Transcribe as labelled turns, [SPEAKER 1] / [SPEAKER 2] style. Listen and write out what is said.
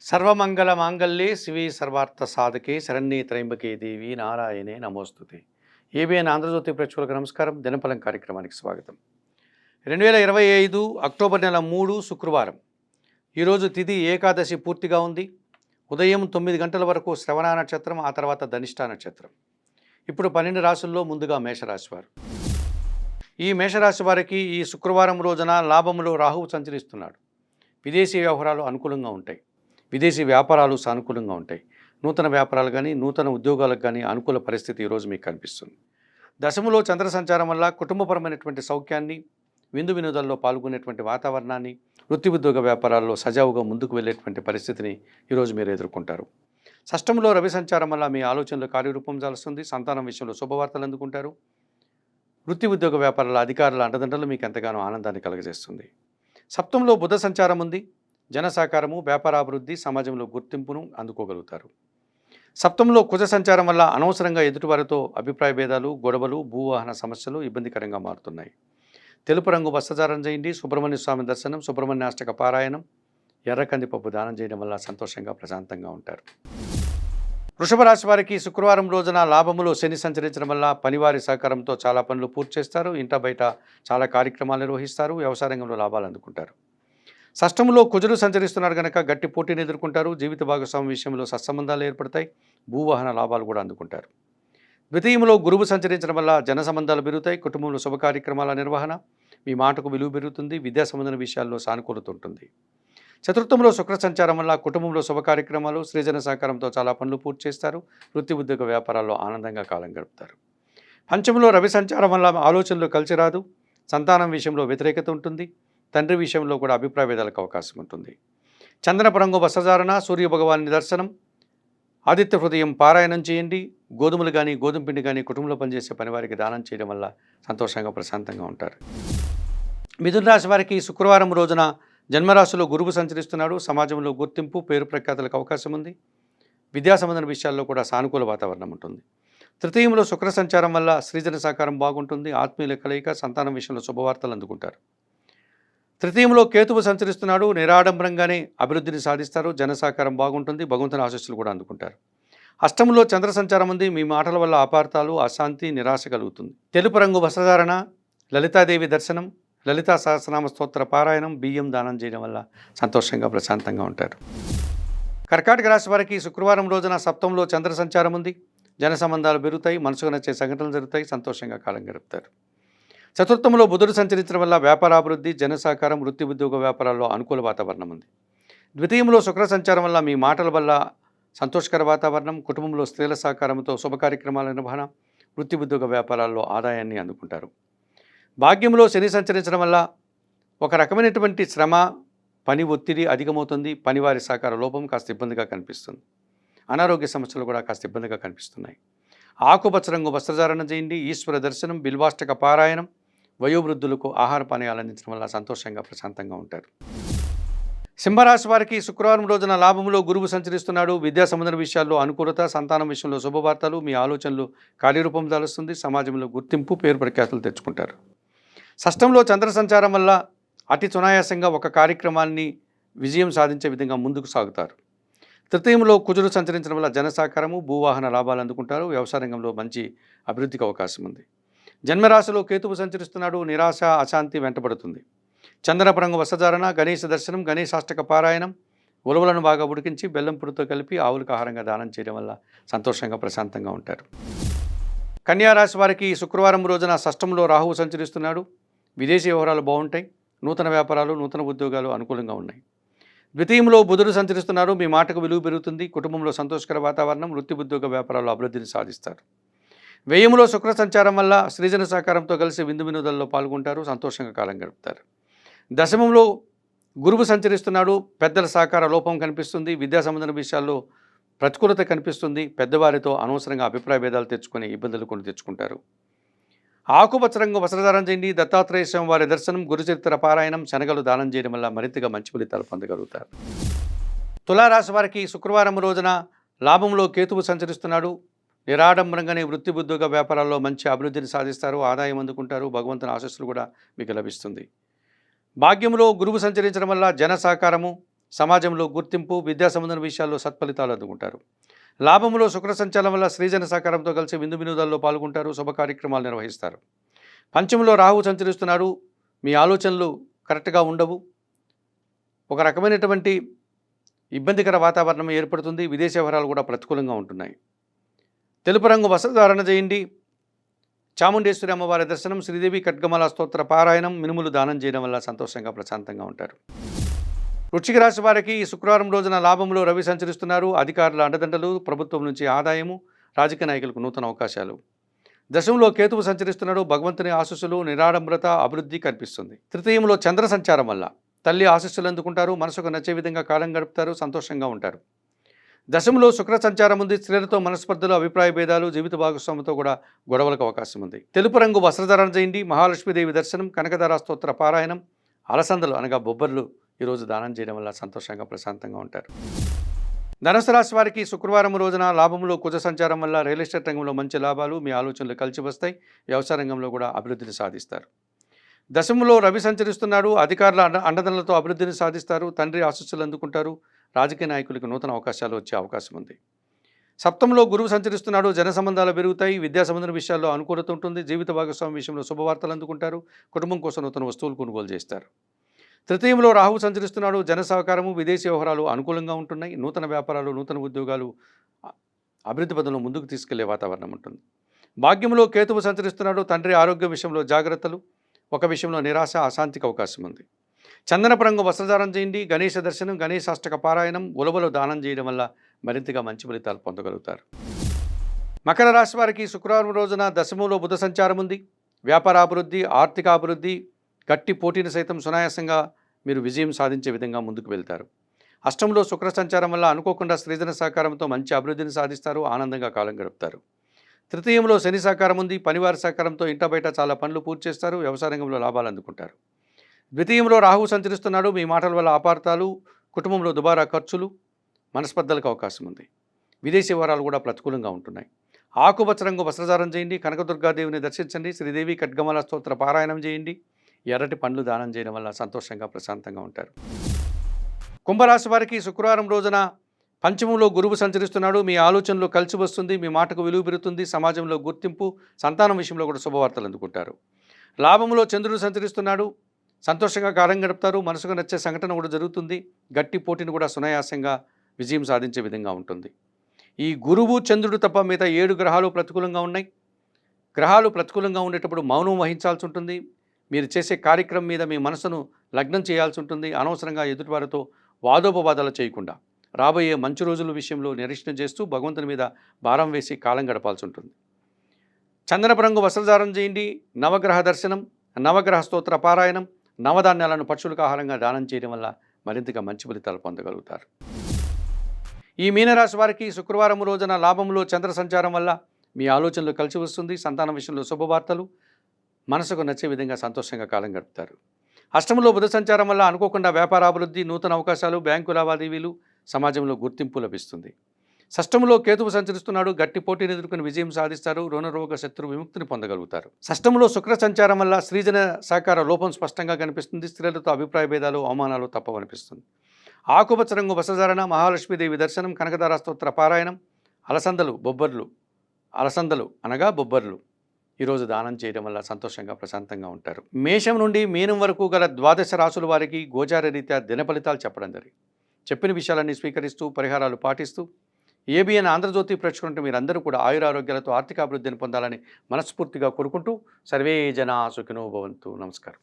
[SPEAKER 1] సర్వమంగళ మాంగళ్యే శివే సర్వార్థ సాధకే శరణ్యే త్రయంబకే దేవి నారాయణే నమోస్తుతే. ఏబిఎన్ ఆంధ్రజ్యోతి ప్రేక్షకులకు నమస్కారం. దినఫలం కార్యక్రమానికి స్వాగతం. 2025 అక్టోబర్ నెల 3 శుక్రవారం. ఈరోజు తిథి ఏకాదశి పూర్తిగా ఉంది. ఉదయం 9 గంటల వరకు శ్రవణ నక్షత్రం, ఆ తర్వాత ధనిష్ట నక్షత్రం. ఇప్పుడు 12 రాశుల్లో ముందుగా మేషరాశి వారు. ఈ మేషరాశి వారికి ఈ శుక్రవారం రోజున లాభములో రాహువు సంచరిస్తున్నాడు. విదేశీ వ్యవహారాలు అనుకూలంగా ఉంటాయి. విదేశీ వ్యాపారాలు సానుకూలంగా ఉంటాయి. నూతన వ్యాపారాలు కానీ నూతన ఉద్యోగాలకు కానీ అనుకూల పరిస్థితి ఈరోజు మీకు కనిపిస్తుంది. దశములో చంద్ర సంచారం వల్ల కుటుంబపరమైనటువంటి సౌఖ్యాన్ని, విందు వినోదాల్లో పాల్గొనేటువంటి వాతావరణాన్ని, వృత్తి ఉద్యోగ వ్యాపారాల్లో సజావుగా ముందుకు వెళ్ళేటువంటి పరిస్థితిని ఈరోజు మీరు ఎదుర్కొంటారు. షష్టంలో రవి సంచారం వల్ల మీ ఆలోచనలు కార్యరూపం దాలుస్తుంది. సంతానం విషయంలో శుభవార్తలు అందుకుంటారు. వృత్తి ఉద్యోగ వ్యాపారాల అధికారుల అండదండలు మీకు ఎంతగానో ఆనందాన్ని కలుగజేస్తుంది. సప్తంలో బుధ సంచారం ఉంది. జన సహకారము, వ్యాపారాభివృద్ధి, సమాజంలో గుర్తింపును అందుకోగలుగుతారు. సప్తంలో కుజ సంచారం వల్ల అనవసరంగా ఎదుటివారితో అభిప్రాయ భేదాలు, గొడవలు, భూవాహన సమస్యలు ఇబ్బందికరంగా మారుతున్నాయి. తెలుపు రంగు వస్త్రధారణ చేయండి. సుబ్రహ్మణ్య స్వామి దర్శనం, సుబ్రహ్మణ్యాష్టక పారాయణం, ఎర్ర కందిపప్పు దానం చేయడం వల్ల సంతోషంగా ప్రశాంతంగా ఉంటారు. వృషభ రాశి వారికి శుక్రవారం రోజున లాభములో శని సంచరించడం వల్ల పనివారి సహకారంతో చాలా పనులు పూర్తి చేస్తారు. ఇంట బయట చాలా కార్యక్రమాలు నిర్వహిస్తారు. వ్యవసాయ రంగంలో లాభాలు అందుకుంటారు. షష్టంలో కుజుడు సంచరిస్తున్నారు కనుక గట్టి పోటీని ఎదుర్కొంటారు. జీవిత భాగస్వామి విషయంలో సత్సంబంధాలు ఏర్పడతాయి. భూవాహన లాభాలు కూడా అందుకుంటారు. ద్వితీయంలో గురువు సంచరించడం వల్ల జన సంబంధాలు పెరుగుతాయి. కుటుంబంలో శుభ కార్యక్రమాల నిర్వహణ, మీ మాటకు విలువ పెరుగుతుంది. విద్యా సంబంధ విషయాల్లో సానుకూలత ఉంటుంది. చతుర్థంలో శుక్ర సంచారం వల్ల కుటుంబంలో శుభ కార్యక్రమాలు, సృజన సహకారంతో చాలా పనులు పూర్తి చేస్తారు. వృత్తి ఉద్యోగ వ్యాపారాల్లో ఆనందంగా కాలం గడుపుతారు. పంచమంలో రవి సంచారం వల్ల ఆలోచనలు కలిసి రాదు. సంతానం విషయంలో వ్యతిరేకత ఉంటుంది. తండ్రి విషయంలో కూడా అభిప్రాయ భేదాలకు అవకాశం ఉంటుంది. చందనపు రంగు వస్త్రధారణ, సూర్య భగవాని దర్శనం, ఆదిత్య హృదయం పారాయణం చేయండి. గోధుమలు కానీ గోధుమ పిండి కానీ కుటుంబంలో పనిచేసే పనివారికి దానం చేయడం వల్ల సంతోషంగా ప్రశాంతంగా ఉంటారు. మిథున రాశి వారికి శుక్రవారం రోజున జన్మరాశిలో గురువు సంచరిస్తున్నాడు. సమాజంలో గుర్తింపు, పేరు ప్రఖ్యాతులకు అవకాశం ఉంది. విద్యా సంబంధ విషయాల్లో కూడా సానుకూల వాతావరణం ఉంటుంది. తృతీయంలో శుక్ర సంచారం వల్ల సృజన సహకారం బాగుంటుంది. ఆత్మీయుల కలయిక, సంతానం విషయంలో శుభవార్తలు అందుకుంటారు. తృతీయంలో కేతువు సంచరిస్తున్నాడు. నిరాడంబరంగానే అభివృద్ధిని సాధిస్తారు. జన సహకారం బాగుంటుంది. భగవంతుని ఆశీస్సులు కూడా అందుకుంటారు. అష్టంలో చంద్ర సంచారం ఉంది. మీ మాటల వల్ల అపార్థాలు, అశాంతి, నిరాశ కలుగుతుంది. తెలుపు రంగు వస్త్రధారణ, లలితాదేవి దర్శనం, లలితా సహస్రనామ స్తోత్ర పారాయణం, బియ్యం దానం చేయడం వల్ల సంతోషంగా ప్రశాంతంగా ఉంటారు. కర్కాటక రాశి వారికి శుక్రవారం రోజున సప్తంలో చంద్ర సంచారం ఉంది. జన సంబంధాలు పెరుగుతాయి. మనసుకు నచ్చే సంఘటనలు జరుగుతాయి. సంతోషంగా కాలం గడుపుతారు. చతుర్థంలో బుధుడు సంచరించడం వల్ల వ్యాపారాభివృద్ధి, జన సహకారం, వృత్తి ఉద్యోగ వ్యాపారాల్లో అనుకూల వాతావరణం ఉంది. ద్వితీయంలో శుక్ర సంచారం వల్ల మీ మాటల వల్ల సంతోషకర వాతావరణం, కుటుంబంలో స్త్రీల సహకారంతో శుభ కార్యక్రమాల నిర్వహణ, వృత్తి ఉద్యోగ వ్యాపారాల్లో ఆదాయాన్ని అందుకుంటారు. భాగ్యంలో శని సంచరించడం వల్ల ఒక రకమైనటువంటి శ్రమ, పని ఒత్తిడి అధికమవుతుంది. పనివారి సహకార లోపం కాస్త ఇబ్బందిగా కనిపిస్తుంది. అనారోగ్య సమస్యలు కూడా కాస్త ఇబ్బందిగా కనిపిస్తున్నాయి. ఆకుపచ్చ రంగు వస్త్రధారణ చేయండి. ఈశ్వర దర్శనం, బిల్వాష్టక పారాయణం, వయోవృద్ధులకు ఆహార పానీయాలు అందించడం వల్ల సంతోషంగా ప్రశాంతంగా ఉంటారు. సింహరాశి వారికి శుక్రవారం రోజున లాభంలో గురువు సంచరిస్తున్నాడు. విద్యా సంబంధ విషయాల్లో అనుకూలత, సంతానం విషయంలో శుభవార్తలు, మీ ఆలోచనలు కార్యరూపం దాలుస్తుంది. సమాజంలో గుర్తింపు, పేరు ప్రఖ్యాతులు తెచ్చుకుంటారు. షష్టంలో చంద్ర సంచారం వల్ల అతి సునాయాసంగా ఒక కార్యక్రమాన్ని విజయం సాధించే విధంగా ముందుకు సాగుతారు. తృతీయంలో కుజుడు సంచరించడం వల్ల జన సహకారము, భూవాహన లాభాలు అందుకుంటారు. వ్యవసాయ రంగంలో మంచి అభివృద్ధికి అవకాశం ఉంది. జన్మరాశిలో కేతువు సంచరిస్తున్నాడు. నిరాశ, అశాంతి వెంటబడుతుంది. చందనపు రంగు వస్త్రధారణ, గణేశ దర్శనం, గణేశాష్టక పారాయణం, ఉలవలను బాగా ఉడికించి బెల్లం పొడితో కలిపి ఆవులకు ఆహారంగా దానం చేయడం వల్ల సంతోషంగా ప్రశాంతంగా ఉంటారు. కన్యారాశి వారికి శుక్రవారం రోజున షష్టంలో రాహువు సంచరిస్తున్నాడు. విదేశీ వ్యవహారాలు బాగుంటాయి. నూతన వ్యాపారాలు, నూతన ఉద్యోగాలు అనుకూలంగా ఉన్నాయి. ద్వితీయంలో బుధుడు సంచరిస్తున్నారు. మీ మాటకు విలువ పెరుగుతుంది. కుటుంబంలో సంతోషకర వాతావరణం, వృత్తి ఉద్యోగ వ్యాపారాల్లో అభివృద్ధిని సాధిస్తారు. వ్యయంలో శుక్ర సంచారం వల్ల సృజన సహకారంతో కలిసి విందు వినోదాల్లో పాల్గొంటారు. సంతోషంగా కాలం గడుపుతారు. దశమంలో గురువు సంచరిస్తున్నాడు. పెద్దల సహకార లోపం కనిపిస్తుంది. విద్యా సంబంధ విషయాల్లో ప్రతికూలత కనిపిస్తుంది. పెద్దవారితో అనవసరంగా అభిప్రాయ భేదాలు తెచ్చుకొని ఇబ్బందులు కొని తెచ్చుకుంటారు. ఆకుపచ్చ రంగు వస్త్రధారణ చేయండి. దత్తాత్రేయ స్వామి వారి దర్శనం, గురుచరిత్ర పారాయణం, శనగలు దానం చేయడం వల్ల మరింతగా మంచి ఫలితాలు పొందగలుగుతారు. తులారాశి వారికి శుక్రవారం రోజున లాభంలో కేతువు సంచరిస్తున్నాడు. నిరాడంబరంగానే వృత్తి ఉద్యోగ వ్యాపారాల్లో మంచి అభివృద్ధిని సాధిస్తారు. ఆదాయం అందుకుంటారు. భగవంతుని ఆశీస్సులు కూడా మీకు లభిస్తుంది. భాగ్యంలో గురువు సంచరించడం వల్ల జన సహకారము, సమాజంలో గుర్తింపు, విద్యా సంబంధన విషయాల్లో సత్ఫలితాలు అందుకుంటారు. లాభంలో శుక్ర సంచారం వల్ల స్త్రీజన సహకారంతో కలిసి విందు వినోదాల్లో పాల్గొంటారు, శుభ కార్యక్రమాలు నిర్వహిస్తారు. పంచమంలో రాహు సంచరిస్తున్నాడు, మీ ఆలోచనలు కరెక్ట్గా ఉండవు, ఒక రకమైనటువంటి ఇబ్బందికర వాతావరణం ఏర్పడుతుంది, విదేశీ వ్యవహారాలు కూడా ప్రతికూలంగా ఉంటున్నాయి. తెలుపు రంగు వస్త్రధారణ చేయండి. చాముండేశ్వరి అమ్మవారి దర్శనం, శ్రీదేవి ఖడ్గమాల స్తోత్ర పారాయణం, మినుములు దానం చేయడం వల్ల సంతోషంగా ప్రశాంతంగా ఉంటారు. వృశ్చిక రాశి వారికి ఈ శుక్రవారం రోజున లాభంలో రవి సంచరిస్తున్నారు, అధికారుల అండదండలు, ప్రభుత్వం నుంచి ఆదాయము, రాజకీయ నాయకులకు నూతన అవకాశాలు. దశంలో కేతువు సంచరిస్తున్నాడు, భగవంతుని ఆశీస్సులు, నిరాడంబరత, అభివృద్ధి కనిపిస్తుంది. తృతీయంలో చంద్ర సంచారం వల్ల తల్లి ఆశీస్సులు అందుకుంటారు, మనసుకు నచ్చే విధంగా కాలం గడుపుతారు, సంతోషంగా ఉంటారు. దశంలో శుక్ర సంచారం ఉంది, స్త్రీలతో మనస్పర్ధలు, అభిప్రాయ భేదాలు, జీవిత భాగస్వామితో కూడా గొడవలకు అవకాశం ఉంది. తెలుపు రంగు వస్త్రధారణ చేయండి. మహాలక్ష్మీదేవి దర్శనం, కనకధార స్తోత్ర పారాయణం, అలసందలు అనగా బొబ్బర్లు ఈరోజు దానం చేయడం వల్ల సంతోషంగా ప్రశాంతంగా ఉంటారు. ధనుసు రాశి వారికి శుక్రవారం రోజున లాభంలో కుజ సంచారం వల్ల రియల్ ఎస్టేట్ రంగంలో మంచి లాభాలు, మీ ఆలోచనలు కలిసి వస్తాయి, వ్యవసాయ రంగంలో కూడా అభివృద్ధిని సాధిస్తారు. దశంలో రవి సంచరిస్తున్నాడు, అధికారుల అండదండలతో అభివృద్ధిని సాధిస్తారు, తండ్రి ఆశీస్సులు అందుకుంటారు, రాజకీయ నాయకులకు నూతన అవకాశాలు వచ్చే అవకాశం ఉంది. సప్తంలో గురువు సంచరిస్తున్నాడు, జన సంబంధాలు పెరుగుతాయి, విద్యా సంబంధ విషయాల్లో అనుకూలత ఉంటుంది, జీవిత భాగస్వామి విషయంలో శుభవార్తలు అందుకుంటారు, కుటుంబం కోసం నూతన వస్తువులు కొనుగోలు చేస్తారు. తృతీయంలో రాహువు సంచరిస్తున్నాడు, జన సహకారము, విదేశీ వ్యవహారాలు అనుకూలంగా ఉంటున్నాయి, నూతన వ్యాపారాలు, నూతన ఉద్యోగాలు, అభివృద్ధి పదంలో ముందుకు తీసుకెళ్లే వాతావరణం ఉంటుంది. భాగ్యంలో కేతువు సంచరిస్తున్నాడు, తండ్రి ఆరోగ్య విషయంలో జాగ్రత్తలు, ఒక విషయంలో నిరాశ, అశాంతికి అవకాశం ఉంది. చందనపు రంగు వస్త్రధారణ చేయండి. గణేశ దర్శనం, గణేశాష్టక పారాయణం, ఉలవలు దానం చేయడం వల్ల మరింతగా మంచి ఫలితాలు పొందగలుగుతారు. మకర రాశి వారికి శుక్రవారం రోజున దశమంలో బుధ సంచారం ఉంది, వ్యాపార అభివృద్ధి, ఆర్థిక అభివృద్ధి, గట్టి పోటీని సైతం సునాయాసంగా మీరు విజయం సాధించే విధంగా ముందుకు వెళ్తారు. అష్టంలో శుక్ర సంచారం వల్ల అనుకోకుండా స్త్రీజన సహకారంతో మంచి అభివృద్ధిని సాధిస్తారు, ఆనందంగా కాలం గడుపుతారు. తృతీయంలో శని సహకారం ఉంది, పనివారి సహకారంతో ఇంట బయట చాలా పనులు పూర్తి చేస్తారు, వ్యవసాయ రంగంలో లాభాలు అందుకుంటారు. ద్వితీయంలో రాహువు సంచరిస్తున్నాడు, మీ మాటల వల్ల అపార్థాలు, కుటుంబంలో దుబారా ఖర్చులు, మనస్పర్ధలకు అవకాశం ఉంది, విదేశీ వ్యవహారాలు కూడా ప్రతికూలంగా ఉంటున్నాయి. ఆకుపచ్చ రంగు వస్త్రధారణ చేయండి. కనకదుర్గాదేవిని దర్శించండి. శ్రీదేవి ఖడ్గమాల స్తోత్ర పారాయణం చేయండి. ఎర్రటి పండ్లు దానం చేయడం వల్ల సంతోషంగా ప్రశాంతంగా ఉంటారు. కుంభరాశి వారికి శుక్రవారం రోజున పంచమంలో గురువు సంచరిస్తున్నాడు, మీ ఆలోచనలు కలిసి వస్తుంది, మీ మాటకు విలువ పెరుగుతుంది, సమాజంలో గుర్తింపు, సంతానం విషయంలో కూడా శుభవార్తలు అందుకుంటారు. లాభంలో చంద్రుడు సంచరిస్తున్నాడు, సంతోషంగా కాలం గడుపుతారు, మనసుకు నచ్చే సంఘటన కూడా జరుగుతుంది, గట్టి పోటీని కూడా సునాయాసంగా విజయం సాధించే విధంగా ఉంటుంది. ఈ గురువు చంద్రుడు తప్ప మిగతా 7 గ్రహాలు ప్రతికూలంగా ఉన్నాయి. గ్రహాలు ప్రతికూలంగా ఉండేటప్పుడు మౌనం వహించాల్సి ఉంటుంది, మీరు చేసే కార్యక్రమం మీద మీ మనసును లగ్నం చేయాల్సి ఉంటుంది, అనవసరంగా ఎదుటివారితో వాదోపవాదాలు చేయకుండా రాబోయే మంచి రోజుల విషయంలో నిరీక్షణ చేస్తూ భగవంతుని మీద భారం వేసి కాలం గడపాల్సి ఉంటుంది. చందనపు రంగు వస్త్రధారణ చేయండి. నవగ్రహ దర్శనం, నవగ్రహ స్తోత్ర పారాయణం, నవధాన్యాలను పక్షులకు ఆహారంగా దానం చేయడం వల్ల మరింతగా మంచి ఫలితాలు పొందగలుగుతారు. ఈ మీనరాశి వారికి శుక్రవారం రోజున లాభంలో చంద్ర సంచారం వల్ల మీ ఆలోచనలు కలిసి వస్తుంది, సంతానం విషయంలో శుభవార్తలు, మనసుకు నచ్చే విధంగా సంతోషంగా కాలం గడుపుతారు. అష్టమంలో బుధ సంచారం వల్ల అనుకోకుండా వ్యాపార అభివృద్ధి, నూతన అవకాశాలు, బ్యాంకు లావాదేవీలు, సమాజంలో గుర్తింపు లభిస్తుంది. షష్టంలో కేతువు సంచరిస్తున్నాడు, గట్టి పోటీని ఎదుర్కొని విజయం సాధిస్తారు, రుణరోగ శత్రు విముక్తిని పొందగలుగుతారు. షష్టంలో శుక్ర సంచారం వల్ల స్త్రీజన సహకార లోపం స్పష్టంగా కనిపిస్తుంది, స్త్రీలతో అభిప్రాయ భేదాలు, అవమానాలు తప్పవనిపిస్తుంది. ఆకుపచ్చ రంగు వస్త్రధారణ, మహాలక్ష్మీదేవి దర్శనం, కనకధార స్తోత్ర పారాయణం, అలసందలు అనగా బొబ్బర్లు ఈరోజు దానం చేయడం వల్ల సంతోషంగా ప్రశాంతంగా ఉంటారు. మేషం నుండి మీనం వరకు గల 12 రాశుల వారికి గోచార రీత్యా దిన ఫలితాలు చెప్పడం జరిగింది. చెప్పిన విషయాలన్నీ స్వీకరిస్తూ పరిహారాలు పాటిస్తూ ఏబిఎన్ ఆంధ్రజ్యోతి ప్రేక్షకులంటే మీరందరూ కూడా ఆయురారోగ్యాలతో ఆర్థిక అభివృద్ధిని పొందాలని మనస్ఫూర్తిగా కోరుకుంటూ సర్వే జనా సుఖినో భవంతు. నమస్కారం.